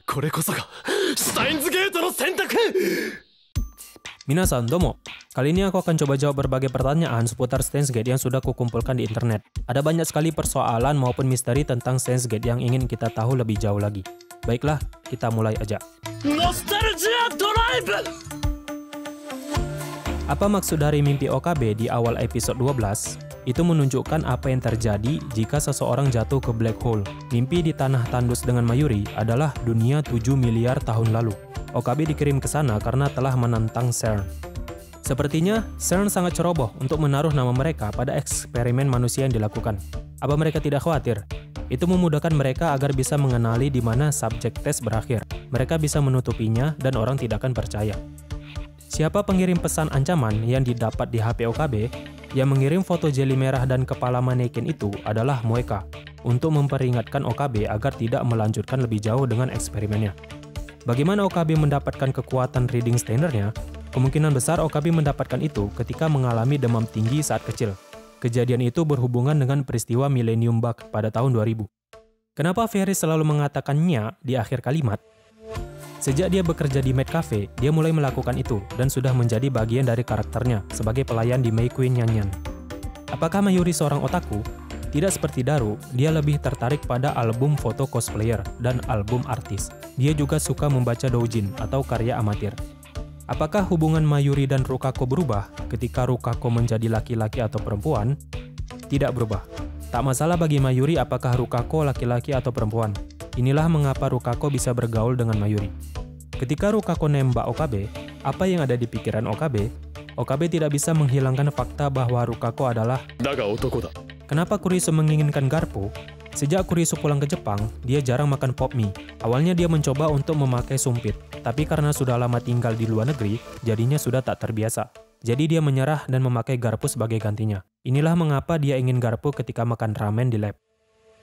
これこそがシュタインズゲートの選択。 Minasan, domo. Kali ini aku akan coba jawab berbagai pertanyaan seputar Steins Gate yang sudah kukumpulkan di internet. Ada banyak sekali persoalan maupun misteri tentang Steins Gate yang ingin kita tahu lebih jauh lagi. Baiklah, kita mulai aja. Nostalgia Drive! Apa maksud dari mimpi OKB di awal episode 12? Itu menunjukkan apa yang terjadi jika seseorang jatuh ke black hole. Mimpi di tanah tandus dengan Mayuri adalah dunia 7 miliar tahun lalu. OKB dikirim ke sana karena telah menantang CERN. Sepertinya, CERN sangat ceroboh untuk menaruh nama mereka pada eksperimen manusia yang dilakukan. Apa mereka tidak khawatir? Itu memudahkan mereka agar bisa mengenali di mana subjek tes berakhir. Mereka bisa menutupinya dan orang tidak akan percaya. Siapa pengirim pesan ancaman yang didapat di HP OKB? Yang mengirim foto jeli merah dan kepala manekin itu adalah Moeka untuk memperingatkan OKB agar tidak melanjutkan lebih jauh dengan eksperimennya. Bagaimana OKB mendapatkan kekuatan reading standarnya? Kemungkinan besar OKB mendapatkan itu ketika mengalami demam tinggi saat kecil. Kejadian itu berhubungan dengan peristiwa Millennium Bug pada tahun 2000. Kenapa Ferris selalu mengatakannya di akhir kalimat? Sejak dia bekerja di Mad Cafe, dia mulai melakukan itu dan sudah menjadi bagian dari karakternya sebagai pelayan di May Queen Nyanyan. Apakah Mayuri seorang otaku? Tidak seperti Daru, dia lebih tertarik pada album foto cosplayer dan album artis. Dia juga suka membaca doujin atau karya amatir. Apakah hubungan Mayuri dan Rukako berubah ketika Rukako menjadi laki-laki atau perempuan? Tidak berubah. Tak masalah bagi Mayuri apakah Rukako laki-laki atau perempuan. Inilah mengapa Rukako bisa bergaul dengan Mayuri. Ketika Rukako nembak OKB, apa yang ada di pikiran OKB? OKB tidak bisa menghilangkan fakta bahwa Rukako adalah Kenapa Kurisu menginginkan garpu? Sejak Kurisu pulang ke Jepang, dia jarang makan pop mie. Awalnya dia mencoba untuk memakai sumpit, tapi karena sudah lama tinggal di luar negeri, jadinya sudah tak terbiasa. Jadi dia menyerah dan memakai garpu sebagai gantinya. Inilah mengapa dia ingin garpu ketika makan ramen di lab.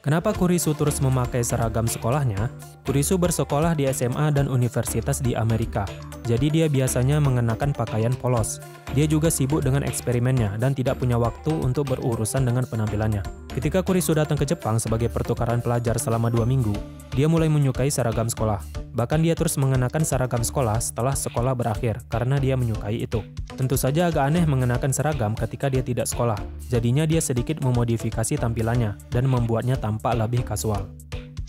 Kenapa Kurisu terus memakai seragam sekolahnya? Kurisu bersekolah di SMA dan universitas di Amerika, jadi dia biasanya mengenakan pakaian polos. Dia juga sibuk dengan eksperimennya dan tidak punya waktu untuk berurusan dengan penampilannya. Ketika Kurisu datang ke Jepang sebagai pertukaran pelajar selama 2 minggu, dia mulai menyukai seragam sekolah. Bahkan dia terus mengenakan seragam sekolah setelah sekolah berakhir karena dia menyukai itu. Tentu saja agak aneh mengenakan seragam ketika dia tidak sekolah. Jadinya dia sedikit memodifikasi tampilannya dan membuatnya tampak lebih kasual.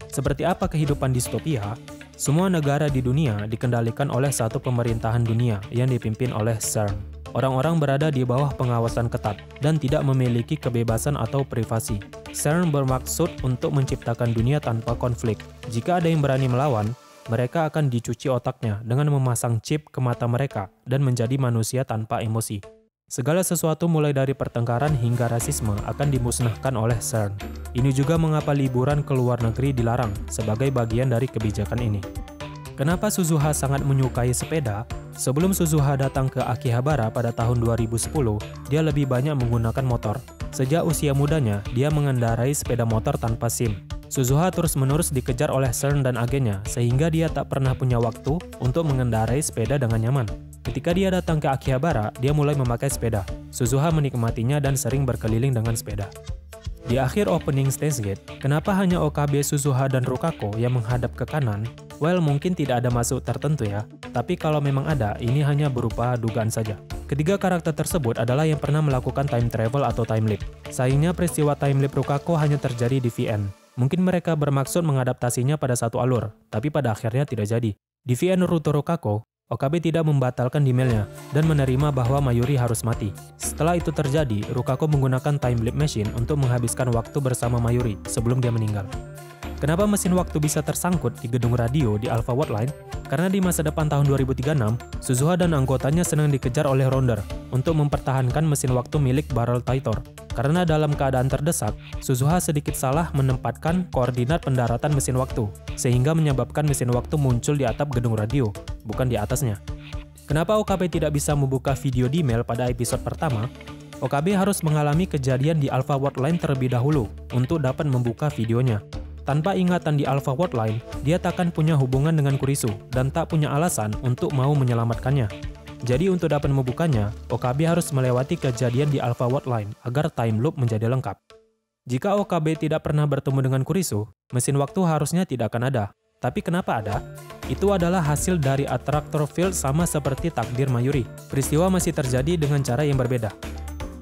Seperti apa kehidupan distopia? Semua negara di dunia dikendalikan oleh satu pemerintahan dunia yang dipimpin oleh CERN. Orang-orang berada di bawah pengawasan ketat dan tidak memiliki kebebasan atau privasi. CERN bermaksud untuk menciptakan dunia tanpa konflik. Jika ada yang berani melawan, mereka akan dicuci otaknya dengan memasang chip ke mata mereka dan menjadi manusia tanpa emosi. Segala sesuatu mulai dari pertengkaran hingga rasisme akan dimusnahkan oleh CERN. Ini juga mengapa liburan ke luar negeri dilarang sebagai bagian dari kebijakan ini. Kenapa Suzuha sangat menyukai sepeda? Sebelum Suzuha datang ke Akihabara pada tahun 2010, dia lebih banyak menggunakan motor. Sejak usia mudanya, dia mengendarai sepeda motor tanpa SIM. Suzuha terus-menerus dikejar oleh CERN dan agennya, sehingga dia tak pernah punya waktu untuk mengendarai sepeda dengan nyaman. Ketika dia datang ke Akihabara, dia mulai memakai sepeda. Suzuha menikmatinya dan sering berkeliling dengan sepeda. Di akhir opening Steins Gate, kenapa hanya OKB, Suzuha, dan Rukako yang menghadap ke kanan? Well, mungkin tidak ada maksud tertentu ya, tapi kalau memang ada, ini hanya berupa dugaan saja. Ketiga karakter tersebut adalah yang pernah melakukan time travel atau time leap. Sayangnya peristiwa time leap Rukako hanya terjadi di VN. Mungkin mereka bermaksud mengadaptasinya pada satu alur, tapi pada akhirnya tidak jadi. Di VN Naruto Rukako, OKB tidak membatalkan emailnya dan menerima bahwa Mayuri harus mati. Setelah itu terjadi, Rukako menggunakan time leap machine untuk menghabiskan waktu bersama Mayuri sebelum dia meninggal. Kenapa mesin waktu bisa tersangkut di gedung radio di Alpha World Line? Karena di masa depan tahun 2036, Suzuha dan anggotanya sedang dikejar oleh Ronder untuk mempertahankan mesin waktu milik Barrel Titor. Karena dalam keadaan terdesak, Suzuha sedikit salah menempatkan koordinat pendaratan mesin waktu, sehingga menyebabkan mesin waktu muncul di atap gedung radio, bukan di atasnya. Kenapa OKB tidak bisa membuka video di email pada episode pertama? OKB harus mengalami kejadian di Alpha World Line terlebih dahulu untuk dapat membuka videonya. Tanpa ingatan di Alpha World Line, dia takkan punya hubungan dengan Kurisu dan tak punya alasan untuk mau menyelamatkannya. Jadi untuk dapat membukanya, OKB harus melewati kejadian di Alpha World Line agar time loop menjadi lengkap. Jika OKB tidak pernah bertemu dengan Kurisu, mesin waktu harusnya tidak akan ada. Tapi kenapa ada? Itu adalah hasil dari attractor field sama seperti takdir Mayuri. Peristiwa masih terjadi dengan cara yang berbeda.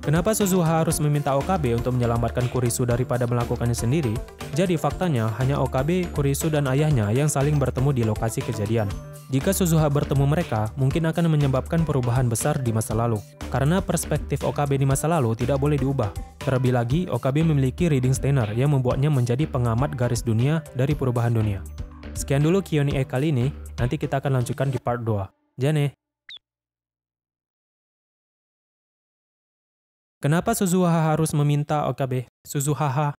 Kenapa Suzuha harus meminta Okabe untuk menyelamatkan Kurisu daripada melakukannya sendiri? Jadi faktanya hanya Okabe, Kurisu, dan ayahnya yang saling bertemu di lokasi kejadian. Jika Suzuha bertemu mereka, mungkin akan menyebabkan perubahan besar di masa lalu. Karena perspektif Okabe di masa lalu tidak boleh diubah. Terlebih lagi, Okabe memiliki reading Steiner yang membuatnya menjadi pengamat garis dunia dari perubahan dunia. Sekian dulu Q&A kali ini, nanti kita akan lanjutkan di part 2. Jane! Kenapa Suzuha harus meminta Okabe? Suzuha haha.